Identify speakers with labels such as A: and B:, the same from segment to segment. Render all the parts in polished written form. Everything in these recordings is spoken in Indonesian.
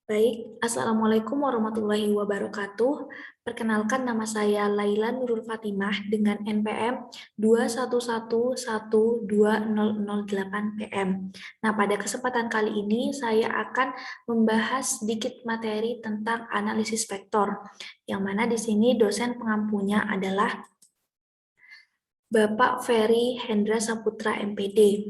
A: Baik, Assalamualaikum warahmatullahi wabarakatuh. Perkenalkan, nama saya Laila Nurul Fatimah dengan NPM 211120008 PM. Nah, pada kesempatan kali ini saya akan membahas sedikit materi tentang analisis vektor, yang mana di sini dosen pengampunya adalah Bapak Ferry Hendra Saputra MPD.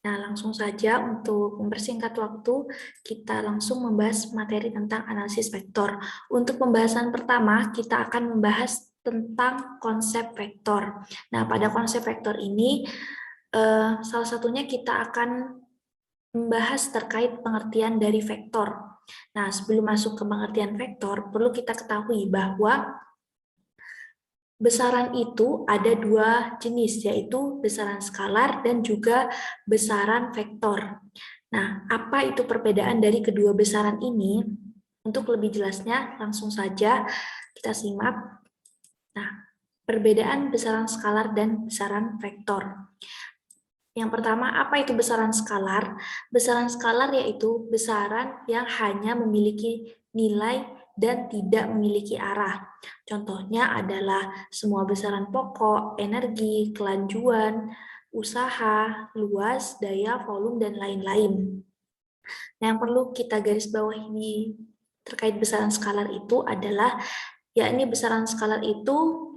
A: Nah, langsung saja untuk mempersingkat waktu, kita langsung membahas materi tentang analisis vektor. Untuk pembahasan pertama, kita akan membahas tentang konsep vektor. Nah, pada konsep vektor ini, salah satunya kita akan membahas terkait pengertian dari vektor. Nah, sebelum masuk ke pengertian vektor, perlu kita ketahui bahwa besaran itu ada dua jenis, yaitu besaran skalar dan juga besaran vektor. Nah, apa itu perbedaan dari kedua besaran ini? Untuk lebih jelasnya, langsung saja kita simak. Nah, perbedaan besaran skalar dan besaran vektor. Yang pertama, apa itu besaran skalar? Besaran skalar yaitu besaran yang hanya memiliki nilai dan tidak memiliki arah. Contohnya adalah semua besaran pokok, energi, kelanjuan, usaha, luas, daya, volume, dan lain-lain. Nah, yang perlu kita garis bawahi terkait besaran skalar itu adalah, yakni besaran skalar itu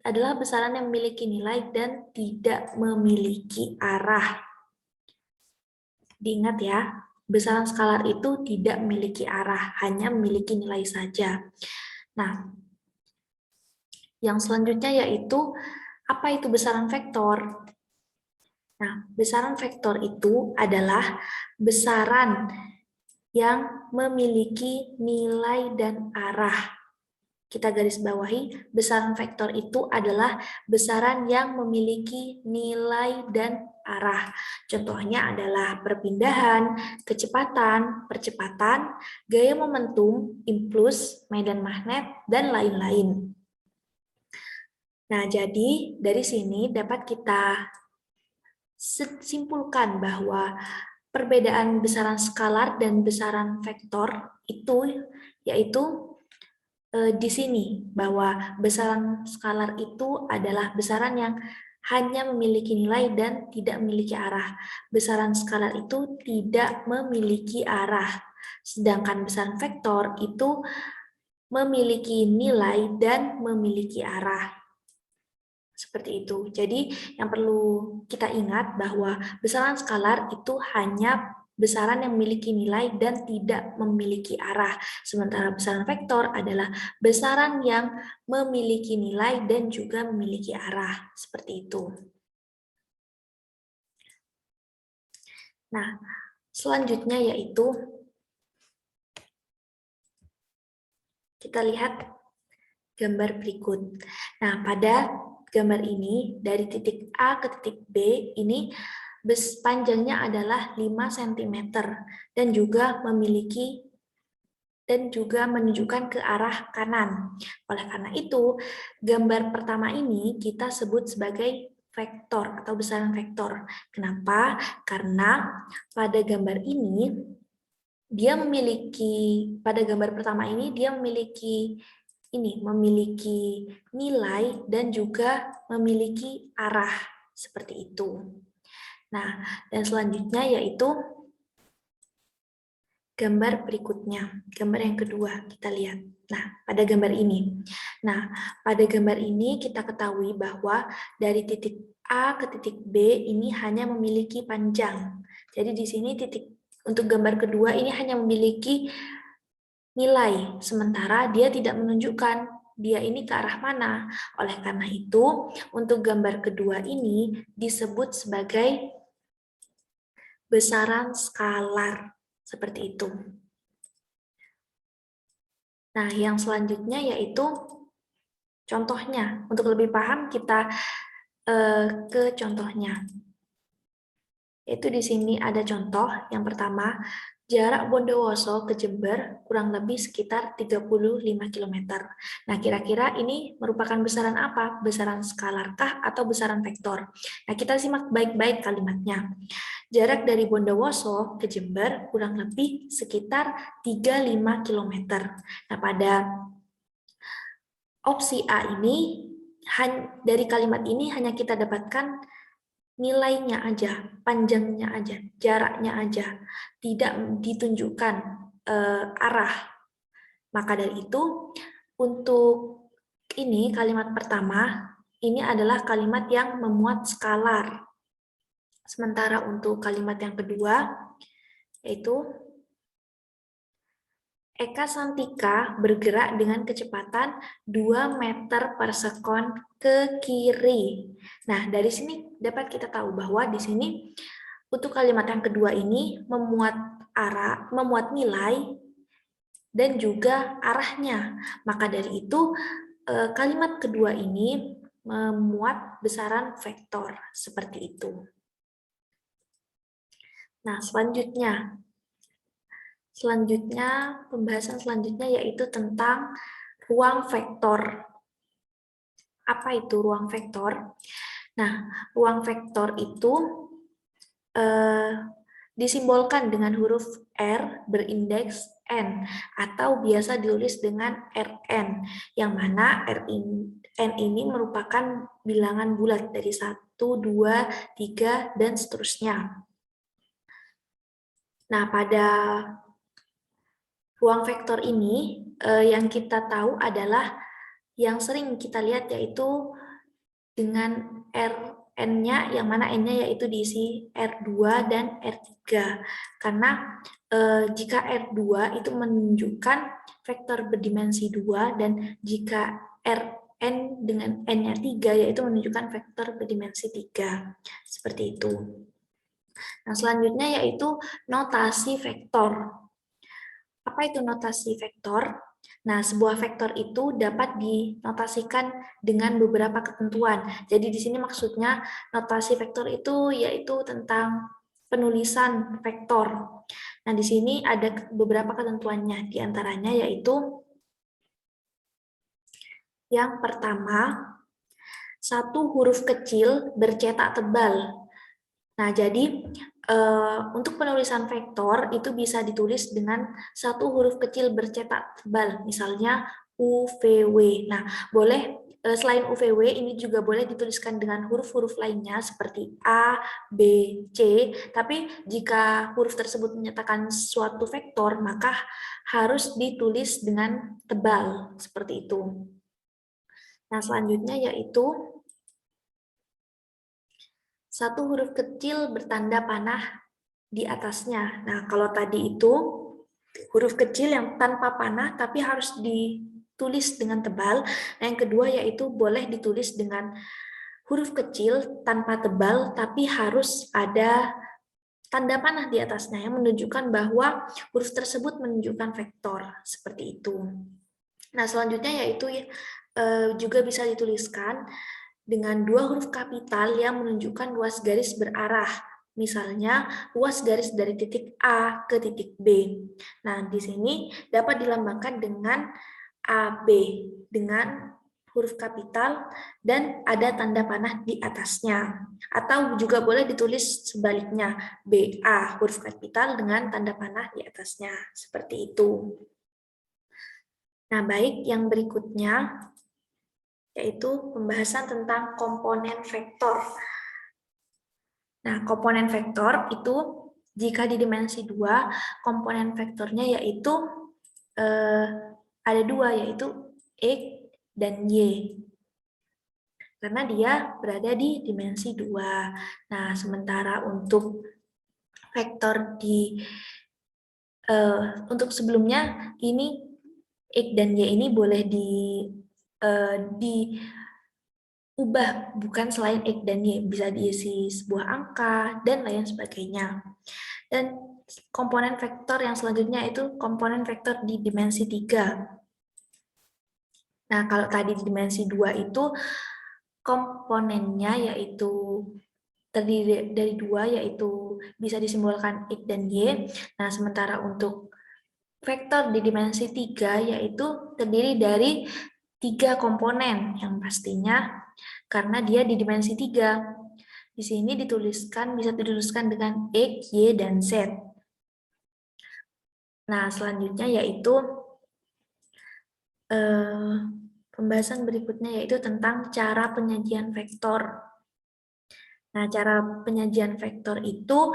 A: adalah besaran yang memiliki nilai dan tidak memiliki arah. Diingat ya, besaran skalar itu tidak memiliki arah, hanya memiliki nilai saja. Nah, yang selanjutnya yaitu, apa itu besaran vektor? Nah, besaran vektor itu adalah besaran yang memiliki nilai dan arah. Kita garis bawahi, besaran vektor itu adalah besaran yang memiliki nilai dan arah. Contohnya adalah perpindahan, kecepatan, percepatan, gaya momentum, impuls, medan magnet, dan lain-lain. Nah, jadi dari sini dapat kita simpulkan bahwa perbedaan besaran skalar dan besaran vektor itu yaitu di sini bahwa besaran skalar itu adalah besaran yang hanya memiliki nilai dan tidak memiliki arah. Besaran skalar itu tidak memiliki arah, sedangkan besaran vektor itu memiliki nilai dan memiliki arah. Seperti itu. Jadi yang perlu kita ingat bahwa besaran skalar itu hanya besaran yang memiliki nilai dan tidak memiliki arah. Sementara besaran vektor adalah besaran yang memiliki nilai dan juga memiliki arah. Seperti itu. Nah, selanjutnya yaitu kita lihat gambar berikut. Nah, pada gambar ini dari titik A ke titik B ini panjangnya adalah 5 cm dan juga menunjukkan ke arah kanan. Oleh karena itu, gambar pertama ini kita sebut sebagai vektor atau besaran vektor. Kenapa? Karena pada gambar ini pada gambar pertama ini dia memiliki nilai dan juga memiliki arah seperti itu. Nah, dan selanjutnya yaitu gambar berikutnya, gambar yang kedua kita lihat. Nah, pada gambar ini. Nah, pada gambar ini kita ketahui bahwa dari titik A ke titik B ini hanya memiliki panjang. Jadi di sini untuk gambar kedua ini hanya memiliki nilai, sementara dia tidak menunjukkan dia ini ke arah mana. Oleh karena itu, untuk gambar kedua ini disebut sebagai besaran skalar. Seperti itu. Nah, yang selanjutnya yaitu contohnya. Untuk lebih paham kita ke contohnya. Yaitu di sini ada contoh. Yang pertama, jarak Bondowoso ke Jember kurang lebih sekitar 35 km. Nah, kira-kira ini merupakan besaran apa? Besaran skalarkah atau besaran vektor? Nah, kita simak baik-baik kalimatnya. Jarak dari Bondowoso ke Jember kurang lebih sekitar 35 km. Nah, pada opsi A ini, dari kalimat ini hanya kita dapatkan nilainya aja, panjangnya aja, jaraknya aja, tidak ditunjukkan arah. Maka dari itu, untuk ini kalimat pertama, ini adalah kalimat yang memuat skalar. Sementara untuk kalimat yang kedua, yaitu Eka Santika bergerak dengan kecepatan 2 meter per sekon ke kiri. Nah, dari sini dapat kita tahu bahwa di sini untuk kalimat yang kedua ini memuat arah, memuat nilai dan juga arahnya. Maka dari itu kalimat kedua ini memuat besaran vektor seperti itu. Nah, pembahasan selanjutnya yaitu tentang ruang vektor. Apa itu ruang vektor? Nah, ruang vektor itu disimbolkan dengan huruf R berindeks N atau biasa ditulis dengan Rn, yang mana N ini merupakan bilangan bulat dari 1, 2, 3, dan seterusnya. Nah, pada ruang vektor ini yang kita tahu adalah yang sering kita lihat yaitu dengan Rn-nya, yang mana N-nya yaitu diisi R2 dan R3. Karena jika R2 itu menunjukkan vektor berdimensi 2, dan jika Rn dengan N-nya 3 yaitu menunjukkan vektor berdimensi 3. Seperti itu. Nah, selanjutnya yaitu notasi vektor. Apa itu notasi vektor? Nah, sebuah vektor itu dapat dinotasikan dengan beberapa ketentuan. Jadi di sini maksudnya notasi vektor itu yaitu tentang penulisan vektor. Nah, di sini ada beberapa ketentuannya. Di antaranya yaitu yang pertama, satu huruf kecil bercetak tebal. Nah, jadi untuk penulisan vektor itu bisa ditulis dengan satu huruf kecil bercetak tebal, misalnya UVW. Nah, boleh selain UVW ini juga boleh dituliskan dengan huruf-huruf lainnya seperti A, B, C. Tapi jika huruf tersebut menyatakan suatu vektor, maka harus ditulis dengan tebal seperti itu. Nah, selanjutnya yaitu satu huruf kecil bertanda panah di atasnya. Nah, kalau tadi itu huruf kecil yang tanpa panah tapi harus ditulis dengan tebal. Nah, yang kedua yaitu boleh ditulis dengan huruf kecil tanpa tebal tapi harus ada tanda panah di atasnya yang menunjukkan bahwa huruf tersebut menunjukkan vektor. Seperti itu. Nah, selanjutnya yaitu juga bisa dituliskan dengan dua huruf kapital yang menunjukkan luas garis berarah. Misalnya, luas garis dari titik A ke titik B. Nah, di sini dapat dilambangkan dengan AB dengan huruf kapital dan ada tanda panah di atasnya. Atau juga boleh ditulis sebaliknya, BA huruf kapital dengan tanda panah di atasnya. Seperti itu. Nah, baik, yang berikutnya yaitu pembahasan tentang komponen vektor. Nah, komponen vektor itu jika di dimensi 2, komponen vektornya yaitu ada dua, yaitu X dan Y. Karena dia berada di dimensi 2. Nah, sementara untuk vektor untuk sebelumnya ini X dan Y ini boleh diubah, bukan selain X dan Y, bisa diisi sebuah angka dan lain sebagainya. Dan komponen vektor yang selanjutnya itu komponen vektor di dimensi 3. Nah, kalau tadi di dimensi 2 itu komponennya yaitu terdiri dari dua, yaitu bisa disimbolkan X dan Y. Nah, sementara untuk vektor di dimensi 3 yaitu terdiri dari 3 komponen yang pastinya karena dia di dimensi 3. Di sini bisa dituliskan dengan X, Y, dan Z. Nah, selanjutnya yaitu pembahasan berikutnya yaitu tentang cara penyajian vektor. Nah, cara penyajian vektor itu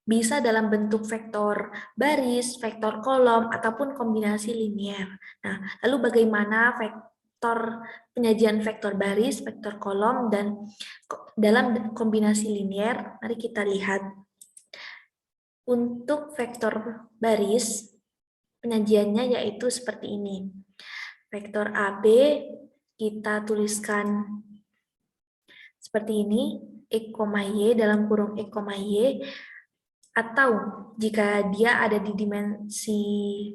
A: bisa dalam bentuk vektor baris, vektor kolom, ataupun kombinasi linier. Nah, lalu bagaimana penyajian vektor baris, vektor kolom, dan dalam kombinasi linier? Mari kita lihat. Untuk vektor baris, penyajiannya yaitu seperti ini. Vektor AB kita tuliskan seperti ini, X, Y dalam kurung X, Y, atau jika dia ada di dimensi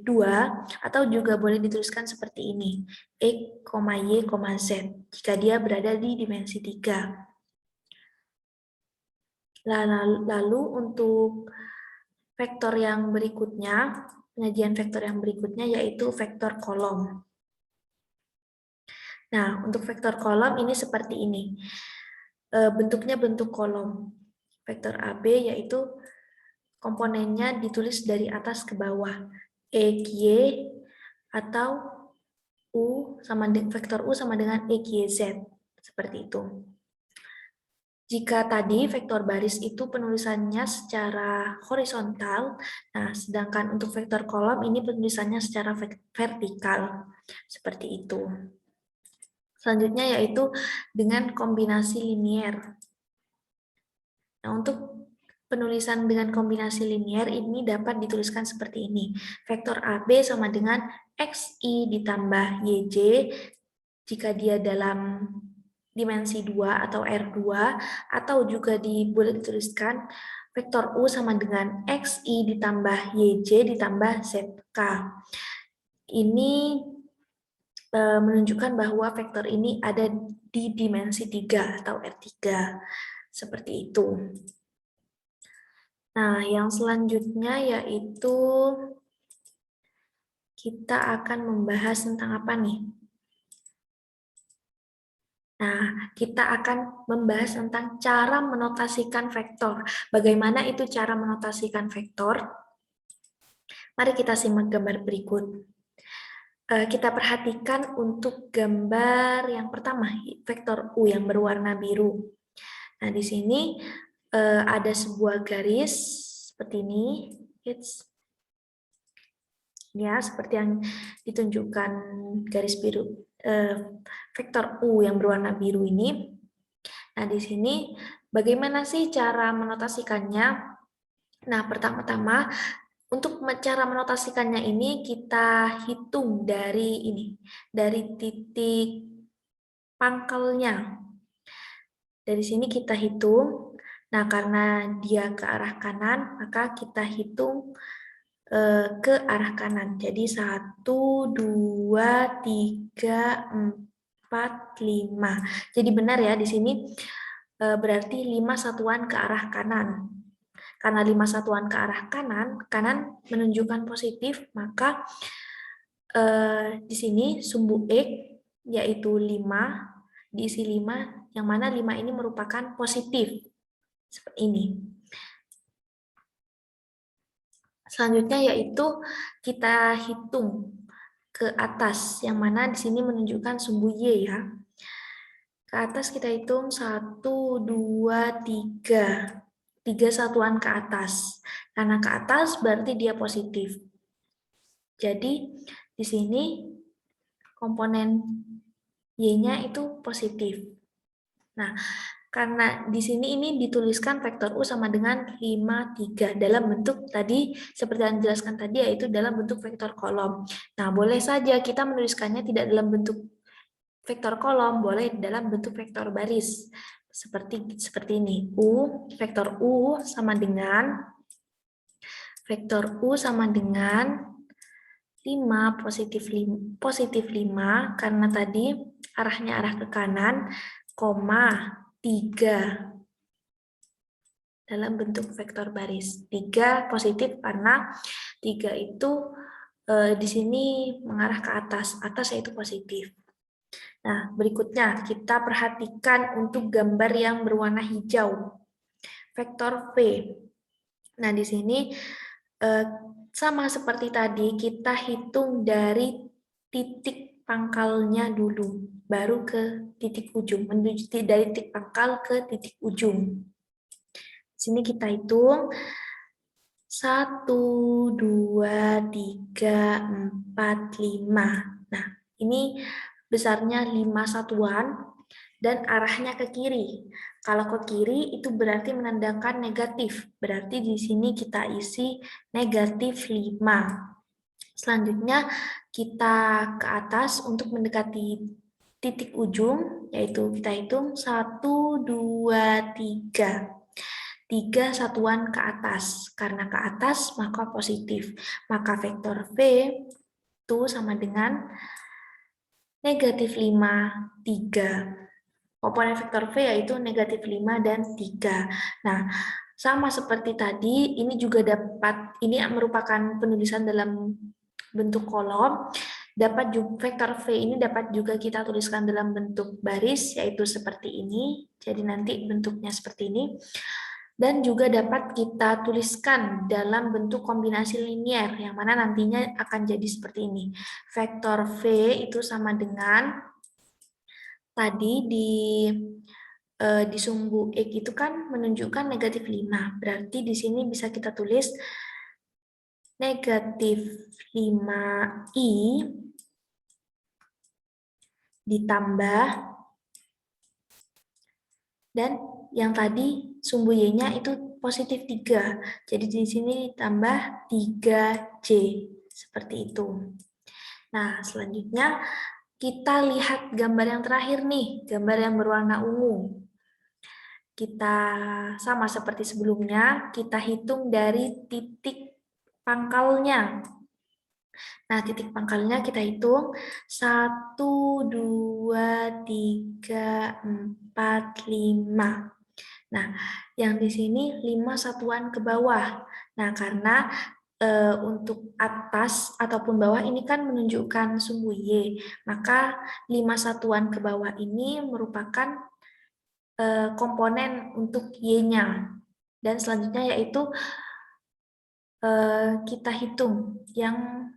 A: 2, atau juga boleh dituliskan seperti ini, X, Y, Z, jika dia berada di dimensi 3. Lalu untuk vektor yang berikutnya, penyajian vektor yang berikutnya yaitu vektor kolom. Nah, untuk vektor kolom ini seperti ini. Bentuknya bentuk kolom. Vektor AB yaitu komponennya ditulis dari atas ke bawah. X, Y, atau vektor U sama dengan X, Y, Z. Seperti itu. Jika tadi vektor baris itu penulisannya secara horizontal, nah sedangkan untuk vektor kolom ini penulisannya secara vertikal. Seperti itu. Selanjutnya yaitu dengan kombinasi linier. Nah, untuk penulisan dengan kombinasi linier ini dapat dituliskan seperti ini. Vektor AB sama dengan XI ditambah YJ jika dia dalam dimensi 2 atau R2, atau juga boleh dituliskan vektor U sama dengan XI ditambah YJ ditambah ZK. Ini menunjukkan bahwa vektor ini ada di dimensi 3 atau R3. Seperti itu. Nah, yang selanjutnya yaitu kita akan membahas tentang apa nih? Nah, kita akan membahas tentang cara menotasikan vektor. Bagaimana itu cara menotasikan vektor? Mari kita simak gambar berikut. Kita perhatikan untuk gambar yang pertama, vektor U yang berwarna biru. Nah, di sini ada sebuah garis seperti ini. Ya, seperti yang ditunjukkan garis biru, vektor U yang berwarna biru ini. Nah, di sini bagaimana sih cara menotasikannya? Nah, pertama-tama untuk cara menotasikannya ini kita hitung dari titik pangkalnya. Dari sini kita hitung. Nah, karena dia ke arah kanan, maka kita hitung ke arah kanan. Jadi 1, 2, 3, 4, 5. Jadi benar ya di sini berarti 5 satuan ke arah kanan. Karena 5 satuan ke arah kanan menunjukkan positif, maka di sini sumbu X yaitu 5 diisi 5, yang mana 5 ini merupakan positif. Seperti ini. Selanjutnya yaitu kita hitung ke atas, yang mana di sini menunjukkan sumbu Y ya. Ke atas kita hitung 1, 2, 3. 3 satuan ke atas. Karena ke atas berarti dia positif. Jadi di sini komponen Y-nya itu positif. Nah, karena di sini ini dituliskan vektor U sama dengan 5, 3 dalam bentuk tadi seperti yang dijelaskan tadi yaitu dalam bentuk vektor kolom. Nah, boleh saja kita menuliskannya tidak dalam bentuk vektor kolom, boleh dalam bentuk vektor baris. Seperti ini. Vektor U sama dengan 5 positif 5 karena tadi arahnya arah ke kanan, koma 3 dalam bentuk vektor baris. 3 positif karena 3 itu di sini mengarah ke atas. Atas yaitu positif. Nah, berikutnya kita perhatikan untuk gambar yang berwarna hijau. Vektor V. Nah, di sini sama seperti tadi, kita hitung dari titik pangkalnya dulu, baru ke titik ujung, menuju dari titik pangkal ke titik ujung. Sini kita hitung 1, 2, 3, 4, 5. Nah, ini besarnya 5 satuan dan arahnya ke kiri. Kalau ke kiri itu berarti menandakan negatif. Berarti di sini kita isi negatif 5. Selanjutnya kita ke atas untuk mendekati titik ujung, yaitu kita hitung 1, 2, 3. 3 satuan ke atas. Karena ke atas maka positif. Maka vektor V itu sama dengan negatif 5, 3. Komponen vektor V yaitu negatif 5 dan 3. Nah, sama seperti tadi, ini juga ini merupakan penulisan dalam bentuk kolom. Vektor V ini dapat juga kita tuliskan dalam bentuk baris, yaitu seperti ini. Jadi nanti bentuknya seperti ini. Dan juga dapat kita tuliskan dalam bentuk kombinasi linier, yang mana nantinya akan jadi seperti ini. Vektor V itu sama dengan tadi di sumbu X itu kan menunjukkan negatif 5. Berarti di sini bisa kita tulis negatif 5i ditambah, dan yang tadi sumbu Y-nya itu positif 3. Jadi di sini ditambah 3C. Seperti itu. Nah, selanjutnya kita lihat gambar yang terakhir nih, gambar yang berwarna ungu. Kita sama seperti sebelumnya, kita hitung dari titik pangkalnya. Nah, titik pangkalnya kita hitung 1, 2, 3, 4, 5. Nah, yang di sini 5 satuan ke bawah. Nah, karena untuk atas ataupun bawah ini kan menunjukkan sumbu Y, maka 5 satuan ke bawah ini merupakan komponen untuk Y-nya. Dan selanjutnya yaitu kita hitung yang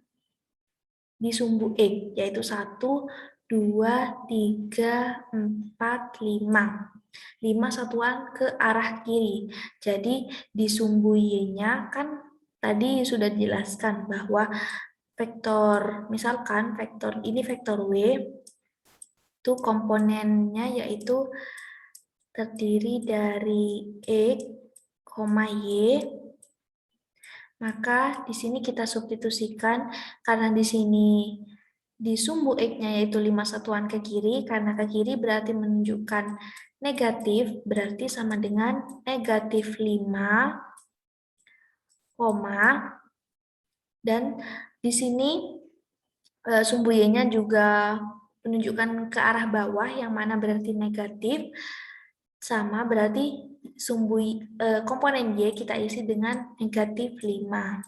A: di sumbu X, yaitu 1, 2, 3, 4, 5. 5 satuan ke arah kiri. Jadi di sumbu Y-nya kan tadi sudah dijelaskan bahwa vektor, misalkan vektor ini vektor W, itu komponennya yaitu terdiri dari X, Y, maka di sini kita substitusikan karena di sini di sumbu X-nya yaitu 5 satuan ke kiri, karena ke kiri berarti menunjukkan negatif, berarti sama dengan negatif 5, dan di sini sumbu Y-nya juga menunjukkan ke arah bawah, yang mana berarti negatif, sama berarti komponen Y kita isi dengan negatif 5.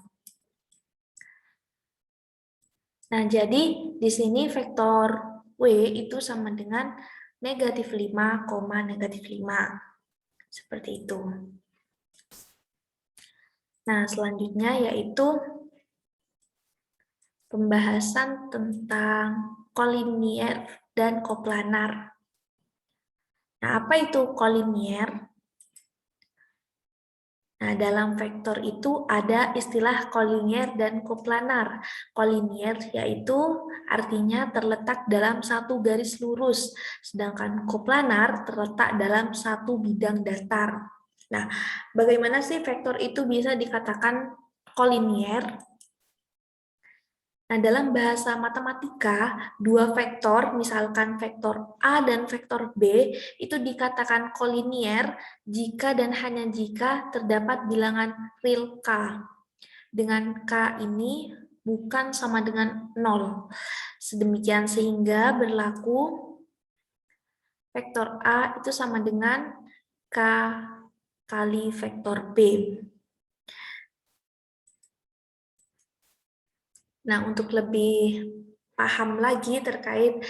A: Nah, jadi di sini vektor W itu sama dengan negatif 5, negatif 5. Seperti itu. Nah, selanjutnya yaitu pembahasan tentang kolinier dan koplanar. Nah, apa itu kolinier? Nah, dalam vektor itu ada istilah kolinier dan koplanar. Kolinier yaitu artinya terletak dalam satu garis lurus, sedangkan koplanar terletak dalam satu bidang datar. Nah, bagaimana sih vektor itu bisa dikatakan kolinier? Nah, dalam bahasa matematika, dua vektor, misalkan vektor A dan vektor B, itu dikatakan kolinier jika dan hanya jika terdapat bilangan real K. Dengan K ini bukan sama dengan 0. Sedemikian sehingga berlaku vektor A itu sama dengan K kali vektor B. Nah, untuk lebih paham lagi terkait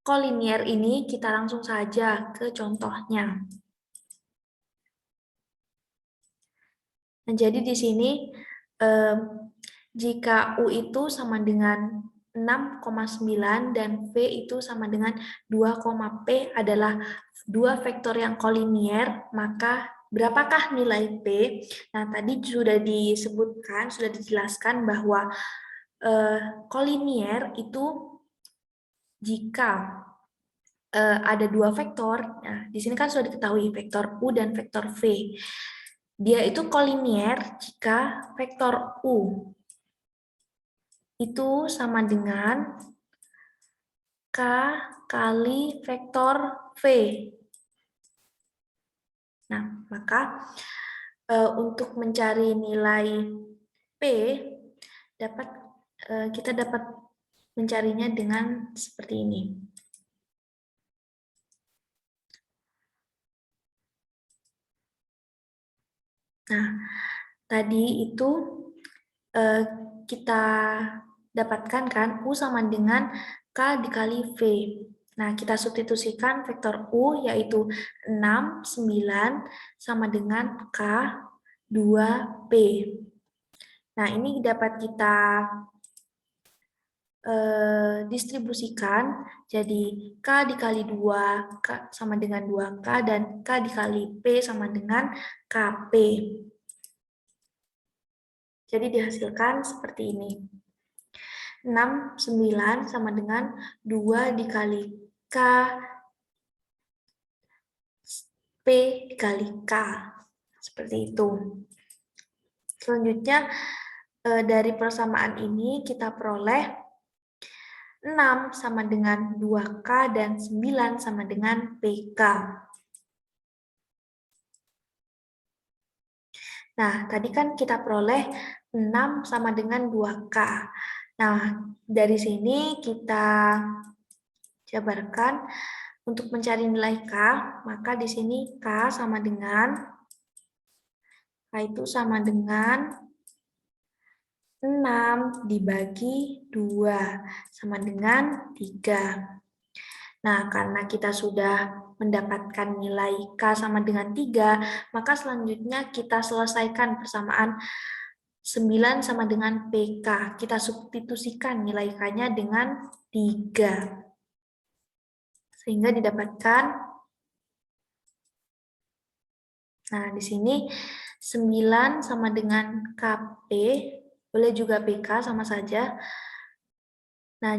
A: kolinier ini, kita langsung saja ke contohnya. Nah, jadi di sini jika U itu sama dengan 6,9 dan V itu sama dengan 2,P adalah dua vektor yang kolinier, maka berapakah nilai P? Nah, tadi sudah disebutkan, sudah dijelaskan bahwa kolinier itu jika ada dua vektor, nah di sini kan sudah diketahui vektor U dan vektor V. Dia itu kolinier jika vektor U itu sama dengan K kali vektor V. Nah, maka untuk mencari nilai P kita dapat mencarinya dengan seperti ini. Nah, tadi itu kita dapatkan kan U sama dengan K dikali V. Nah, kita substitusikan vektor U yaitu 6, 9 sama dengan K 2P. Nah, ini dapat kita distribusikan jadi K dikali 2 K sama dengan 2K dan K dikali P sama dengan KP. Jadi dihasilkan seperti ini. 6, 9 sama dengan 2 dikali K P dikali K. Seperti itu. Selanjutnya dari persamaan ini kita peroleh 6 sama dengan 2K dan 9 sama dengan PK. Nah, tadi kan kita peroleh 6 sama dengan 2K. Nah, dari sini kita jabarkan untuk mencari nilai K, maka di sini K sama dengan K itu sama dengan 6 dibagi 2 sama dengan 3. Nah, karena kita sudah mendapatkan nilai K sama dengan 3, maka selanjutnya kita selesaikan persamaan 9 sama dengan PK. Kita substitusikan nilai K-nya dengan 3. Sehingga didapatkan, nah di sini 9 sama dengan KP, boleh juga PK sama saja. Nah,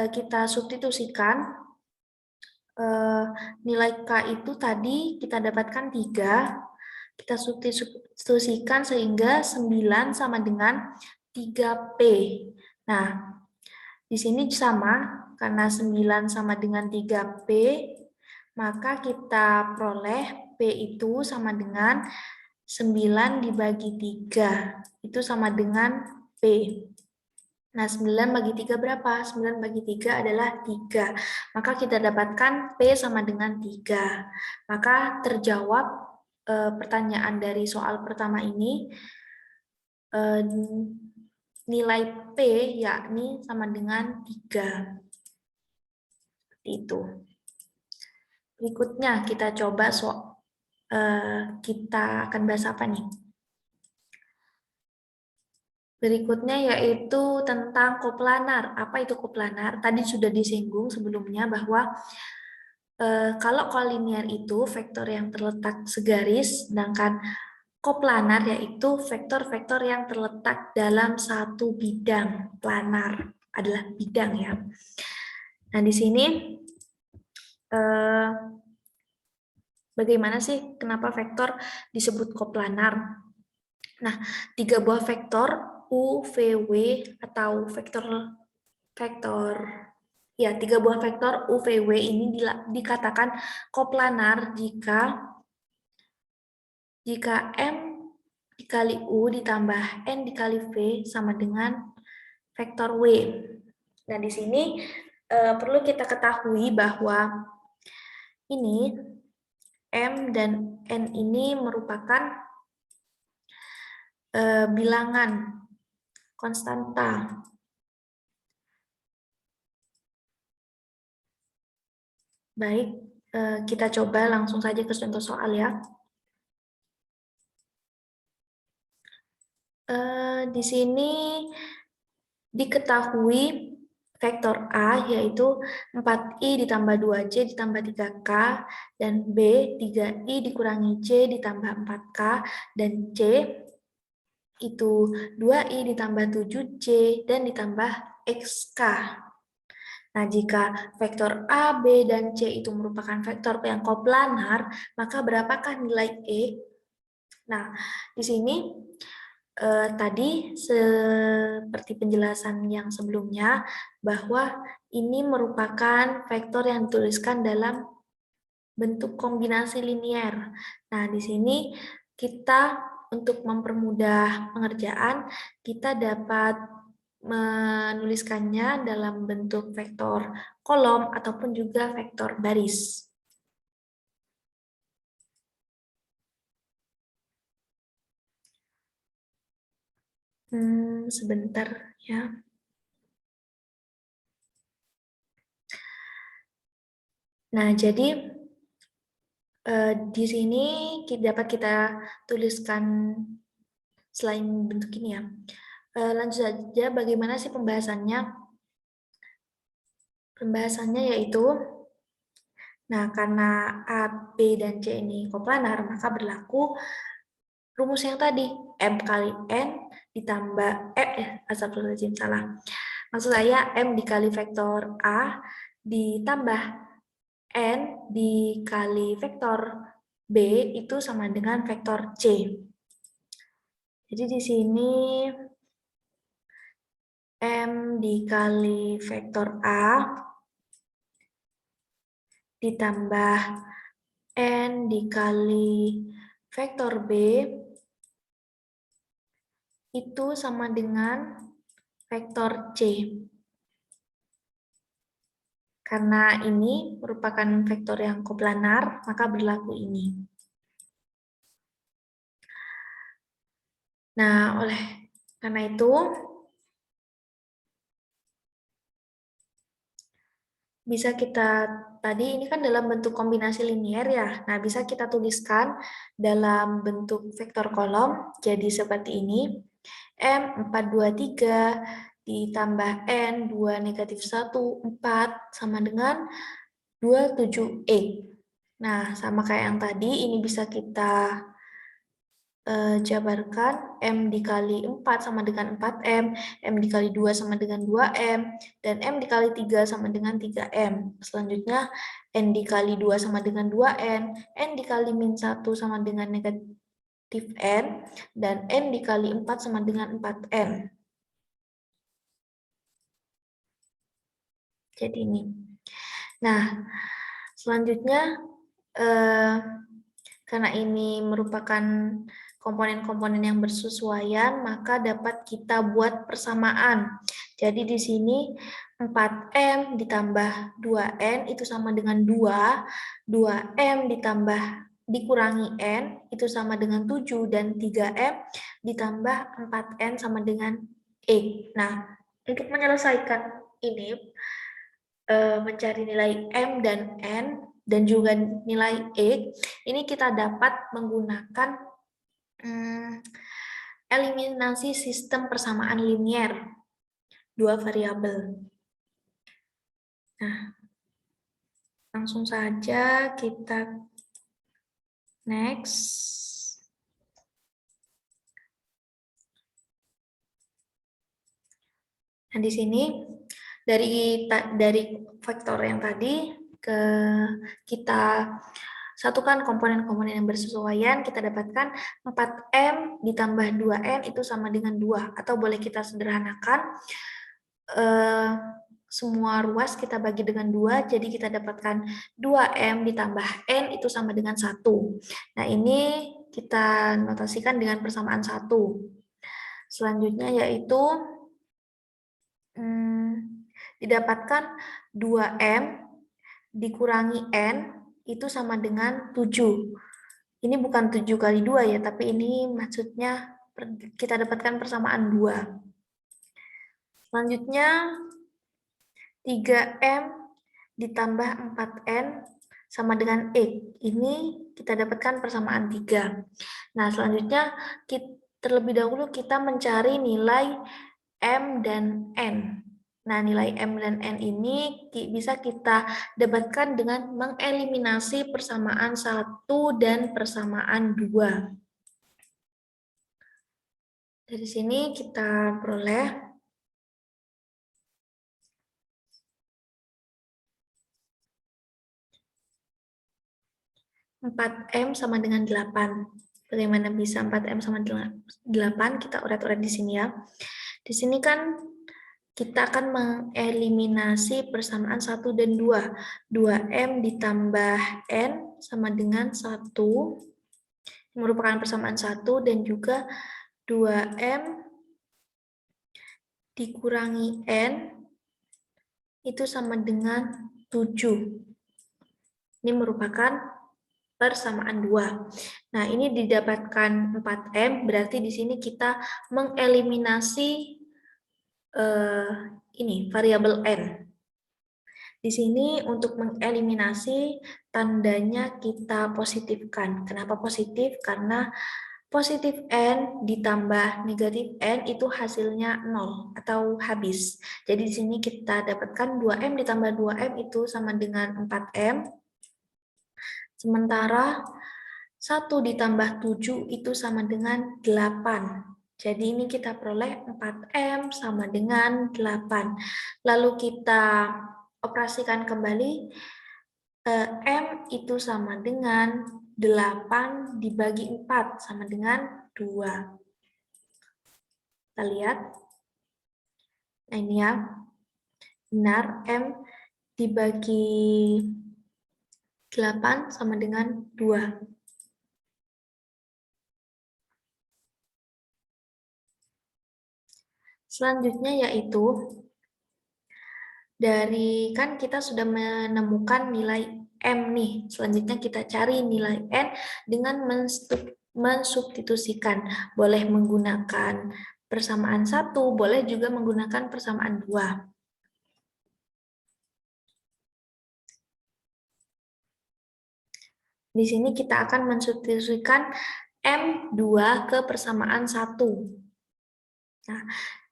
A: kita substitusikan nilai K itu tadi kita dapatkan 3, kita substitusikan sehingga 9 sama dengan 3P. Nah, di sini sama, karena 9 sama dengan 3P, maka kita peroleh P itu sama dengan 9 dibagi 3, itu sama dengan P. Nah, 9 bagi 3 berapa? 9 bagi 3 adalah 3. Maka kita dapatkan P sama dengan 3. Maka terjawab pertanyaan dari soal pertama ini, nilai P yakni sama dengan 3. Seperti itu. Berikutnya kita coba kita akan bahas apa nih? Berikutnya yaitu tentang koplanar. Apa itu koplanar? Tadi sudah disinggung sebelumnya bahwa kalau kolinier itu vektor yang terletak segaris, sedangkan koplanar yaitu vektor-vektor yang terletak dalam satu bidang. Planar adalah bidang ya. Nah, di sini bagaimana sih kenapa vektor disebut koplanar? Nah, 3 buah vektor U, V, W atau vektor 3 buah vektor U, V, W ini dikatakan koplanar jika M dikali U ditambah N dikali V sama dengan vektor W. Nah, di sini perlu kita ketahui bahwa ini M dan N ini merupakan bilangan konstanta. Baik, kita coba langsung saja ke contoh soal ya. Di sini diketahui vektor A yaitu 4i ditambah 2c ditambah 3k, dan B 3i dikurangi c ditambah 4k, dan C itu 2i ditambah 7c dan ditambah xk. Nah, jika vektor A, B, dan C itu merupakan vektor yang koplanar, maka berapakah nilai E? Nah, di sini tadi seperti penjelasan yang sebelumnya bahwa ini merupakan vektor yang dituliskan dalam bentuk kombinasi linier. Nah, di sini kita untuk mempermudah pengerjaan, kita dapat menuliskannya dalam bentuk vektor kolom ataupun juga vektor baris. Sebentar ya. Nah, jadi di sini dapat kita tuliskan selain bentuk ini ya. Lanjut saja, bagaimana sih pembahasannya? Pembahasannya yaitu, nah karena A, B, dan C ini koplanar, maka berlaku rumus yang tadi, M kali N ditambah, astagfirullahaladzim, salah. Maksud saya, M dikali vektor A ditambah N dikali vektor B itu sama dengan vektor C. Jadi di sini M dikali vektor A ditambah N dikali vektor B itu sama dengan vektor C. Karena ini merupakan vektor yang koplanar, maka berlaku ini. Nah, oleh karena itu, bisa kita, tadi ini kan dalam bentuk kombinasi linier ya, nah bisa kita tuliskan dalam bentuk vektor kolom, jadi seperti ini, M 423 ditambah N 2 negatif 1, 4 sama dengan 27E. Nah, sama kayak yang tadi, ini bisa kita jabarkan, M dikali 4 sama dengan 4M, M dikali 2 sama dengan 2M, dan M dikali 3 sama dengan 3M. Selanjutnya, N dikali 2 sama dengan 2N, N dikali min 1 sama dengan negatif N, dan N dikali 4 sama dengan 4N. Jadi ini. Nah, selanjutnya, karena ini merupakan komponen-komponen yang bersesuaian, maka dapat kita buat persamaan. Jadi di sini 4M ditambah 2N itu sama dengan 2, 2M ditambah dikurangi N itu sama dengan 7, dan 3M ditambah 4N sama dengan E. Nah, untuk menyelesaikan ini, mencari nilai M dan N, dan juga nilai E, ini kita dapat menggunakan eliminasi sistem persamaan linier dua variabel. Nah, langsung saja kita next. Nah, di sini dari vektor yang tadi kita satukan komponen-komponen yang bersesuaian, kita dapatkan 4M ditambah 2N itu sama dengan 2. Atau boleh kita sederhanakan, semua ruas kita bagi dengan 2, jadi kita dapatkan 2M ditambah N itu sama dengan 1. Nah, ini kita notasikan dengan persamaan 1. Selanjutnya yaitu didapatkan 2M dikurangi N itu sama dengan 7. Ini bukan 7 kali 2 ya, tapi ini maksudnya kita dapatkan persamaan 2. Selanjutnya 3M ditambah 4N sama dengan X. Ini kita dapatkan persamaan 3. Nah, selanjutnya terlebih dahulu kita mencari nilai M dan N. Nah, nilai M dan N ini bisa kita dapatkan dengan mengeliminasi persamaan 1 dan persamaan 2. Dari sini kita peroleh 4M sama dengan 8. Bagaimana bisa 4M sama 8? Kita urat-urat di sini ya. Di sini kan kita akan mengeliminasi persamaan 1 dan 2. 2M ditambah N sama dengan 1, merupakan persamaan 1, dan juga 2M dikurangi N itu sama dengan 7. Ini merupakan persamaan 2. Nah, ini didapatkan 4M, berarti di sini kita mengeliminasi ini variabel N. Di sini untuk mengeliminasi tandanya kita positifkan. Kenapa positif? Karena positif N ditambah negatif N itu hasilnya 0 atau habis. Jadi di sini kita dapatkan 2M ditambah 2M itu sama dengan 4M. Sementara 1 ditambah 7 itu sama dengan 8. Jadi ini kita peroleh 4M sama dengan 8. Lalu kita operasikan kembali, M itu sama dengan 8 dibagi 4 sama dengan 2. Kita lihat. Nah ini ya, benar M dibagi 8 sama dengan 2. Selanjutnya yaitu dari kan kita sudah menemukan nilai M nih. Selanjutnya kita cari nilai N dengan mensubstitusikan. Boleh menggunakan persamaan 1, boleh juga menggunakan persamaan 2. Di sini kita akan mensubstitusikan M2 ke persamaan 1. Nah,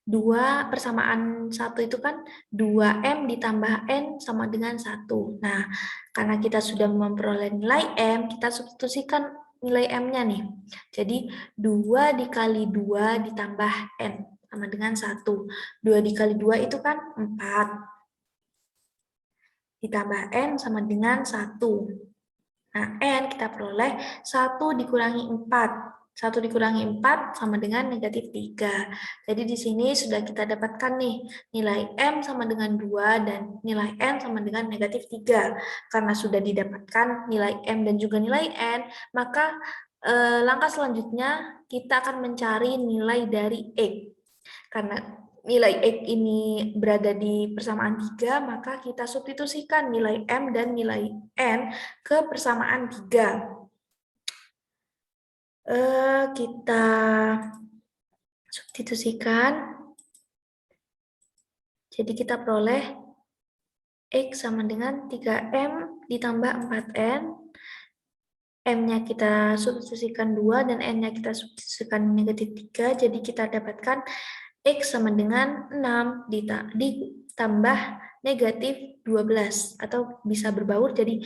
A: 2 persamaan 1 itu kan 2M ditambah N sama dengan 1. Nah, karena kita sudah memperoleh nilai M, kita substitusikan nilai M-nya nih. Jadi 2 dikali 2 ditambah N sama dengan 1. 2 dikali 2 itu kan 4. Ditambah N sama dengan 1. Nah, N kita peroleh 1 dikurangi 4. 1 dikurangi 4 sama dengan negatif 3. Jadi di sini sudah kita dapatkan nih, nilai M sama dengan 2 dan nilai N sama dengan negatif 3. Karena sudah didapatkan nilai M dan juga nilai N, maka langkah selanjutnya kita akan mencari nilai dari X. Karena nilai X ini berada di persamaan 3, maka kita substitusikan nilai M dan nilai N ke persamaan 3. Kita substitusikan. Jadi kita peroleh X sama dengan 3M ditambah 4N. M-nya kita substitusikan 2 dan N-nya kita substitusikan negatif 3. Jadi kita dapatkan X sama dengan 6 ditambah negatif 12. Atau bisa berbaur jadi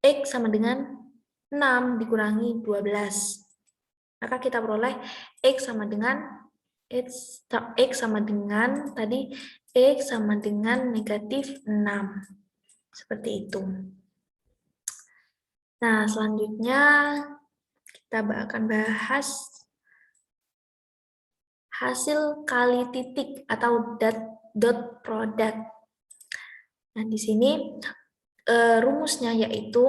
A: X sama dengan 6 dikurangi 12. Maka kita peroleh X sama dengan tadi X sama dengan negatif 6. Seperti itu. Nah, selanjutnya kita akan bahas hasil kali titik atau dot product. Nah, di sini rumusnya yaitu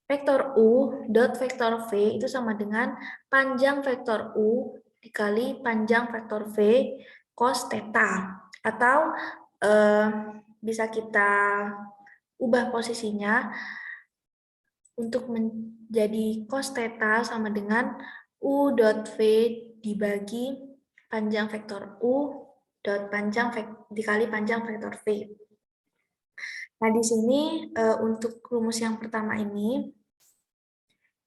A: vektor U dot vektor V itu sama dengan panjang vektor U dikali panjang vektor V cos theta. Atau bisa kita ubah posisinya untuk menjadi cos theta sama dengan U dot V dibagi panjang vektor U dot dikali panjang vektor V. Nah, di sini untuk rumus yang pertama ini,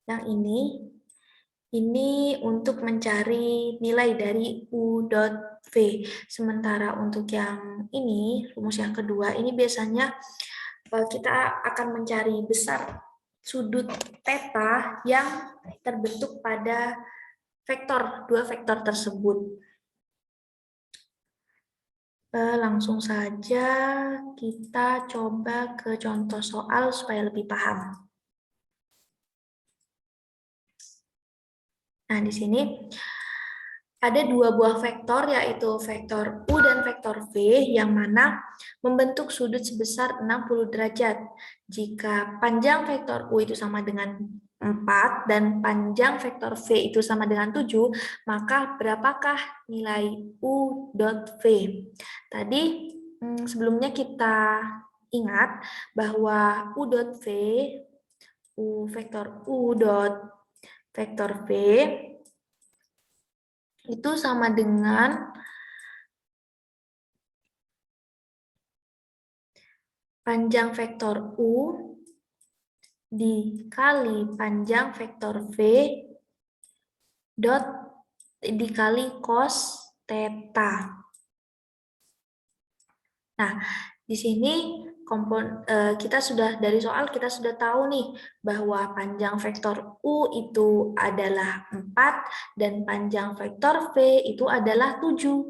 A: yang ini untuk mencari nilai dari U dot V. Sementara untuk yang ini, rumus yang kedua, ini biasanya kita akan mencari besar sudut theta yang terbentuk pada dua vektor tersebut. Langsung saja kita coba ke contoh soal supaya lebih paham. Nah, di sini ada dua buah vektor, yaitu vektor U dan vektor V, yang mana membentuk sudut sebesar 60 derajat. Jika panjang vektor U itu sama dengan 4 dan panjang vektor V itu sama dengan 7, maka berapakah nilai U dot V? Tadi sebelumnya kita ingat bahwa U dot V, vektor U dot vektor V itu sama dengan panjang vektor U dikali panjang vektor V dot dikali cos theta. Nah, di sini kita sudah dari soal kita sudah tahu nih bahwa panjang vektor U itu adalah 4 dan panjang vektor V itu adalah 7.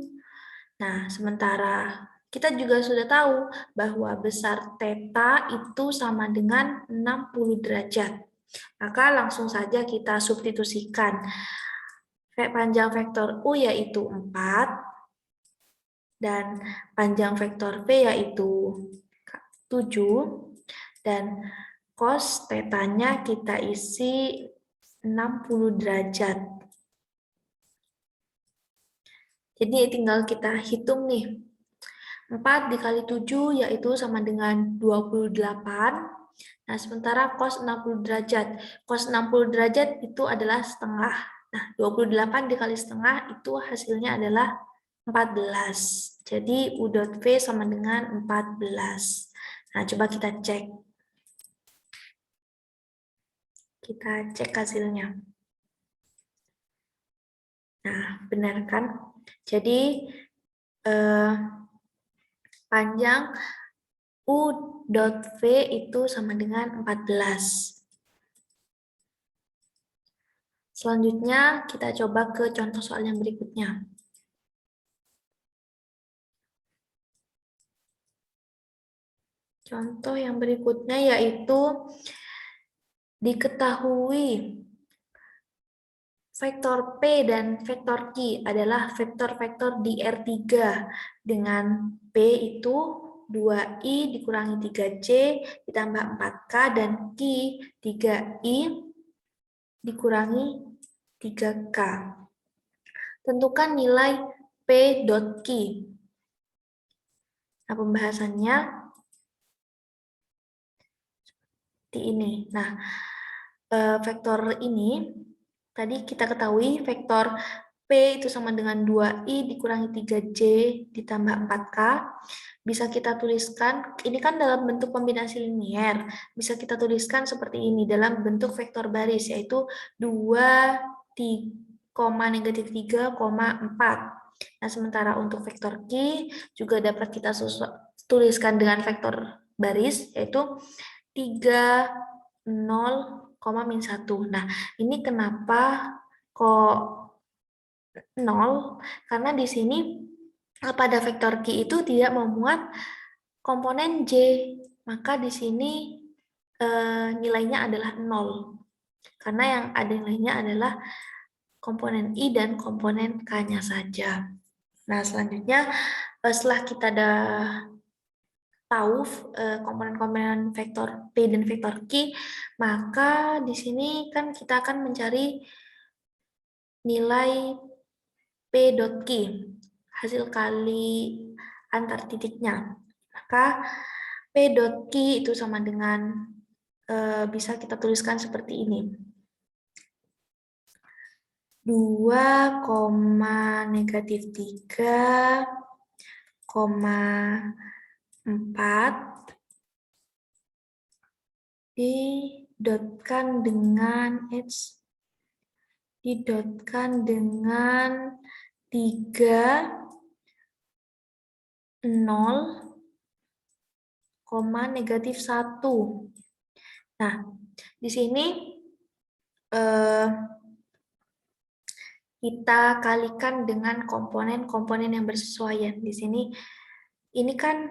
A: Nah, sementara kita juga sudah tahu bahwa besar theta itu sama dengan 60 derajat. Maka langsung saja kita substitusikan. Panjang vektor U yaitu 4 dan panjang vektor V yaitu 7 dan cos theta-nya kita isi 60 derajat. Jadi tinggal kita hitung nih. 4 dikali 7 yaitu sama dengan 28. Nah, sementara cos 60 derajat. Cos 60 derajat itu adalah setengah. Nah, 28 dikali setengah itu hasilnya adalah 14. Jadi U dot V sama dengan 14. Nah, coba kita cek. Kita cek hasilnya. Nah, benar kan? Jadi, panjang U dot V itu sama dengan 14. Selanjutnya, kita coba ke contoh soal yang berikutnya. Contoh yang berikutnya yaitu diketahui vektor P dan vektor Q adalah vektor-vektor di R3 dengan P itu 2I dikurangi 3C ditambah 4K dan Q 3I dikurangi 3K. Tentukan nilai P dot Q. Nah, pembahasannya seperti ini. Nah, vektor ini tadi kita ketahui vektor P itu sama dengan 2I dikurangi 3J ditambah 4K. Bisa kita tuliskan, ini kan dalam bentuk kombinasi linier. Bisa kita tuliskan seperti ini dalam bentuk vektor baris, yaitu 2, negatif 3, 4. Nah, sementara untuk vektor Q juga dapat kita tuliskan dengan vektor baris, yaitu 3, 0, min 1. Nah, ini kenapa kok 0? Karena di sini pada vektor Q itu tidak memuat komponen J. Maka di sini nilainya adalah 0. Karena yang ada nilainya adalah komponen I dan komponen K-nya saja. Nah, selanjutnya setelah kita ada tahu komponen-komponen vektor P dan vektor Q, maka di sini kan kita akan mencari nilai P dot Q, hasil kali antar titiknya. Maka P dot Q itu sama dengan, bisa kita tuliskan seperti ini. 2, negatif 3, 4 didotkan dengan didotkan dengan 3, 0, negatif 1. Nah, di sini kita kalikan dengan komponen-komponen yang bersesuaian. Di sini, ini kan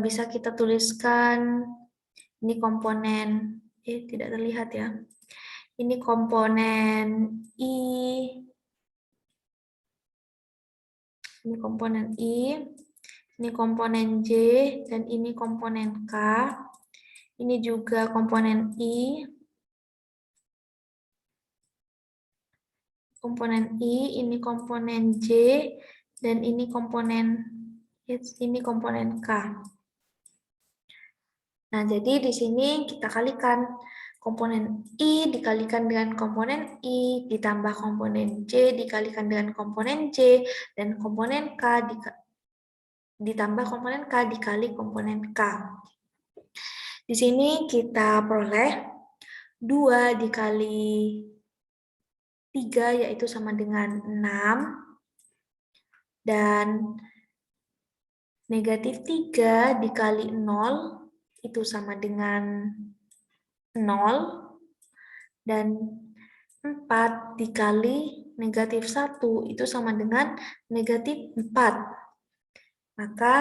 A: bisa kita tuliskan, ini komponen, tidak terlihat ya. Ini komponen I, ini komponen I, ini komponen J, dan ini komponen K. Ini juga komponen I, ini komponen J, dan ini komponen K. Nah, jadi di sini kita kalikan komponen I dikalikan dengan komponen I, ditambah komponen J dikalikan dengan komponen J, dan komponen K ditambah komponen K dikali komponen K. Di sini kita peroleh 2 dikali 3 yaitu sama dengan 6, dan negatif 3 dikali 0 itu sama dengan 0, dan 4 dikali negatif 1 itu sama dengan negatif 4. Maka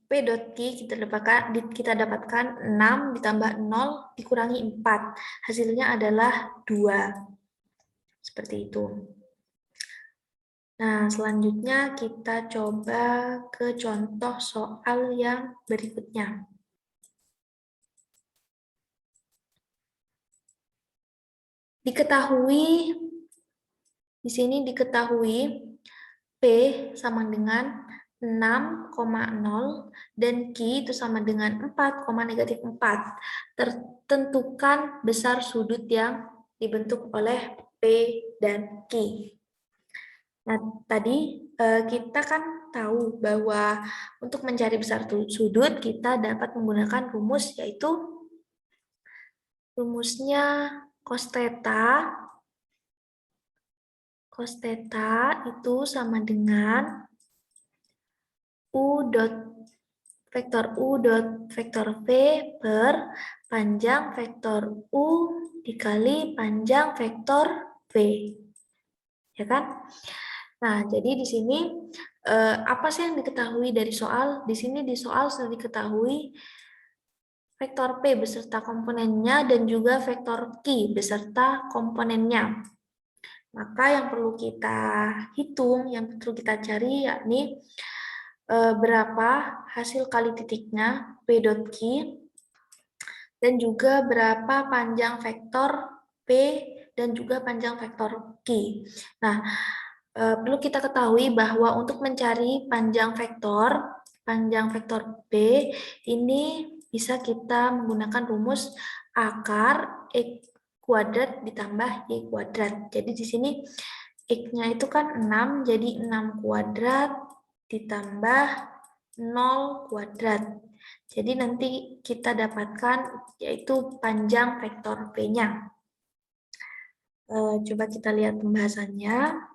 A: P dot Q kita dapatkan 6 ditambah 0 dikurangi 4. Hasilnya adalah 2. Seperti itu. Nah, selanjutnya kita coba ke contoh soal yang berikutnya. Diketahui, di sini diketahui P sama dengan 6,0 dan Q itu sama dengan 4, negatif 4. Tentukan besar sudut yang dibentuk oleh P dan Q. Nah, tadi kita kan tahu bahwa untuk mencari besar sudut kita dapat menggunakan rumus, yaitu rumusnya cos theta itu sama dengan vektor V per panjang vektor U dikali panjang vektor V. Ya kan? Nah, jadi di sini apa sih yang diketahui dari soal? Di sini di soal sudah diketahui vektor P beserta komponennya dan juga vektor Q beserta komponennya. Maka yang perlu kita hitung, yang perlu kita cari yakni berapa hasil kali titiknya P dot Q dan juga berapa panjang vektor P dan juga panjang vektor Q. Nah, perlu kita ketahui bahwa untuk mencari panjang vektor P ini bisa kita menggunakan rumus akar X kuadrat ditambah Y kuadrat. Jadi di sini X-nya itu kan 6, jadi 6 kuadrat ditambah 0 kuadrat. Jadi nanti kita dapatkan yaitu panjang vektor P-nya. Coba kita lihat pembahasannya.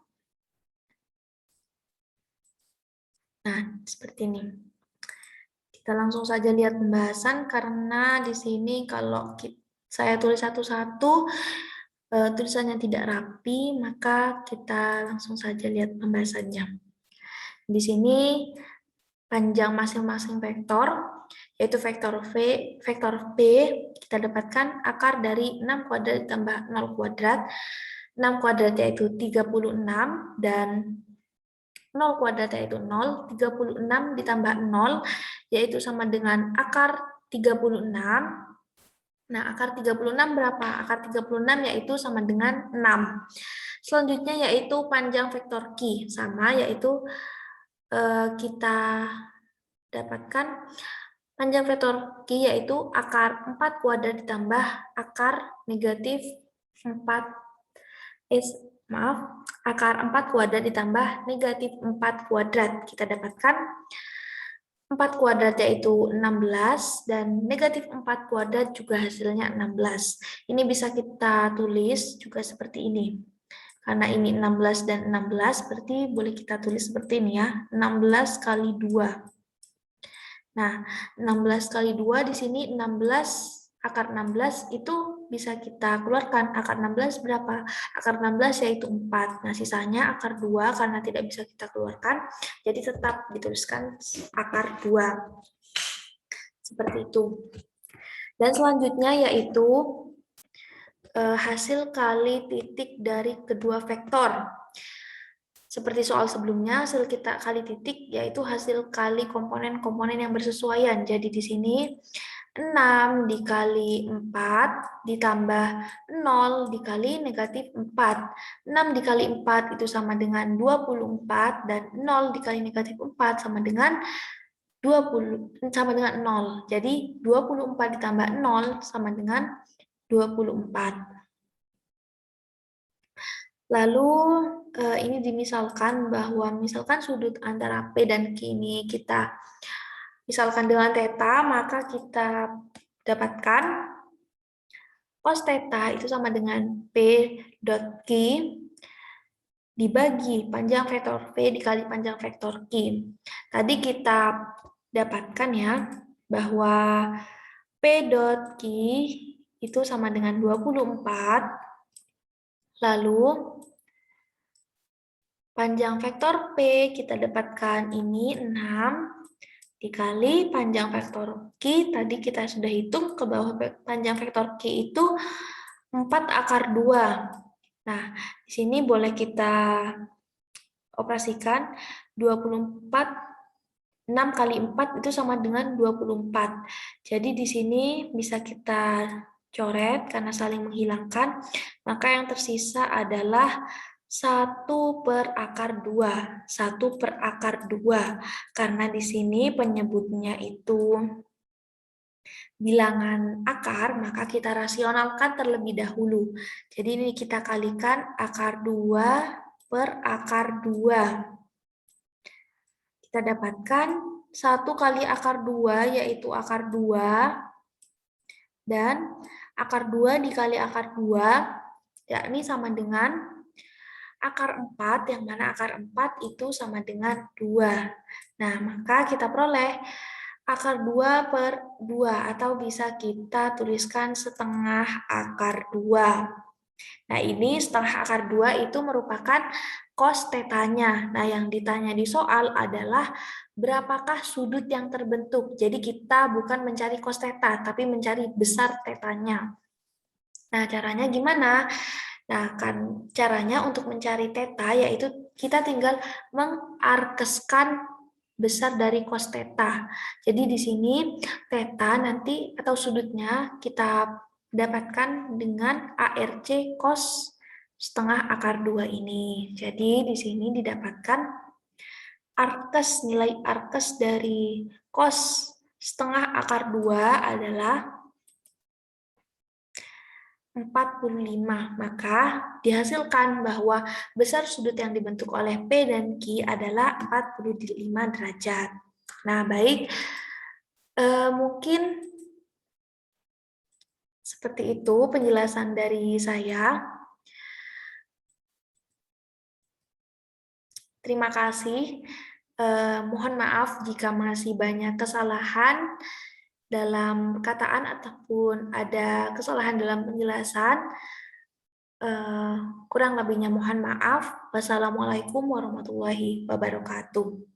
A: Nah, seperti ini. Kita langsung saja lihat pembahasan karena di sini kalau saya tulis satu-satu tulisannya tidak rapi, maka kita langsung saja lihat pembahasannya. Di sini panjang masing-masing vektor, yaitu vektor P, kita dapatkan akar dari 6 kuadrat ditambah 0 kuadrat. 6 kuadrat yaitu 36, dan 0 kuadrat yaitu 0, 36 ditambah 0, yaitu sama dengan akar 36. Nah, akar 36 berapa? Akar 36 yaitu sama dengan 6. Selanjutnya yaitu panjang vektor Q, sama yaitu kita dapatkan Panjang vektor Q yaitu akar 4 kuadrat ditambah akar negatif 4, akar 4 kuadrat ditambah negatif 4 kuadrat. Kita dapatkan 4 kuadrat yaitu 16 dan negatif 4 kuadrat juga hasilnya 16. Ini bisa kita tulis juga seperti ini. Karena ini 16 dan 16, berarti boleh kita tulis seperti ini ya, 16 kali 2. Nah, 16 kali 2 di sini 16, akar 16 itu bisa kita keluarkan. Akar 16 berapa? Akar 16 yaitu 4. Nah, sisanya akar 2 karena tidak bisa kita keluarkan, jadi tetap dituliskan akar 2. Seperti itu. Dan selanjutnya yaitu hasil kali titik dari kedua vektor. Seperti soal sebelumnya, hasil kita kali titik yaitu hasil kali komponen-komponen yang bersesuaian. Jadi di sini 6 dikali 4 ditambah 0 dikali negatif 4. 6 dikali 4 itu sama dengan 24 dan 0 dikali negatif 4 sama dengan 0. Jadi 24 ditambah 0 sama dengan 24. Lalu ini dimisalkan bahwa misalkan sudut antara P dan Q ini kita misalkan dengan theta, maka kita dapatkan cos theta itu sama dengan P dot Q dibagi panjang vektor P dikali panjang vektor Q. Tadi kita dapatkan ya bahwa P dot Q itu sama dengan 24. Lalu panjang vektor P kita dapatkan ini 6 dikali panjang vektor Q, tadi kita sudah hitung ke bawah panjang vektor Q itu 4 akar 2. Nah, di sini boleh kita operasikan 24, 6 kali 4 itu sama dengan 24. Jadi di sini bisa kita coret karena saling menghilangkan, maka yang tersisa adalah 1 per akar 2. 1 per akar 2. Karena di sini penyebutnya itu bilangan akar, maka kita rasionalkan terlebih dahulu. Jadi ini kita kalikan akar 2 per akar 2. Kita dapatkan 1 kali akar 2 yaitu akar 2. Dan akar 2 dikali akar 2, yakni sama dengan akar 4, yang mana akar 4 itu sama dengan 2. Nah, maka kita peroleh akar 2 per 2, atau bisa kita tuliskan setengah akar 2. Nah, ini setengah akar 2 itu merupakan cos tetanya. Nah, yang ditanya di soal adalah berapakah sudut yang terbentuk. Jadi kita bukan mencari cos theta, tapi mencari besar tetanya. Nah, caranya gimana? Nah, kan caranya untuk mencari theta yaitu kita tinggal mengarkeskan besar dari cos theta. Jadi di sini theta nanti atau sudutnya kita dapatkan dengan ARC cos setengah akar 2 ini. Jadi di sini didapatkan nilai arkes dari cos setengah akar 2 adalah 45. Maka dihasilkan bahwa besar sudut yang dibentuk oleh P dan Q adalah 45 derajat. Nah, baik. Mungkin seperti itu penjelasan dari saya. Terima kasih. Mohon maaf jika masih banyak kesalahan dalam perkataan ataupun ada kesalahan dalam penjelasan. Kurang lebihnya mohon maaf. Wassalamualaikum warahmatullahi wabarakatuh.